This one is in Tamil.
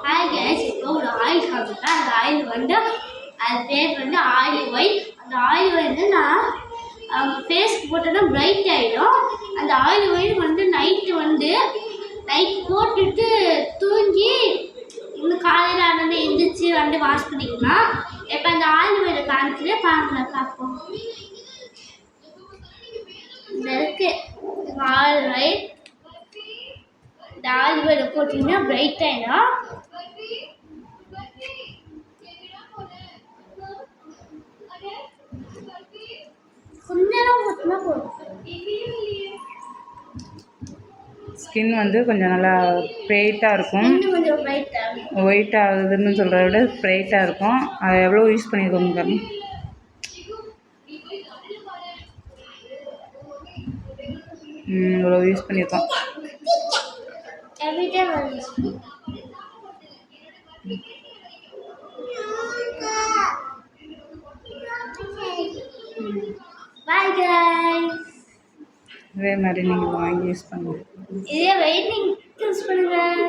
ஹாய் கேஸ், இப்போ ஒரு ஆயில் காமிப்பேன். அந்த ஆயில் வந்து அது பேர் வந்து ஆயில் ஒயில். அந்த ஆயில் வந்து நான் ஃபேஸ்க்கு போட்டோன்னா பிரைட் ஆகிடும். அந்த ஆயில் ஒயில் வந்து நைட் போட்டுட்டு தூங்கி இன்னும் காலையில் ஆனோடனே எழுந்திரிச்சு வந்து வாஷ் பண்ணிக்கலாம். இப்போ அந்த ஆயில் ஒயில் காமிச்சிட்டு பார்ப்போம். இந்த இருக்கு ஆயில் ஒயில். இந்த ஆயில் ஒயில் போட்டிங்கன்னா பிரைட் ஆகிடும். ஸ்கின் வந்து கொஞ்சம் நல்லா பிரைட்டாக இருக்கும். ஒயிட் ஆகுதுன்னு சொல்கிறத விட பிரைட்டாக இருக்கும். அது எவ்வளோ யூஸ் பண்ணியிருக்கோங்க பாருங்க. இவ்வளோ யூஸ் பண்ணியிருக்கோம். Bye guys. இதே மாதிரி நீங்கள் வாங்கி யூஸ் பண்ணுங்கள். இதே வெயிட் யூஸ் பண்ணுங்கள்.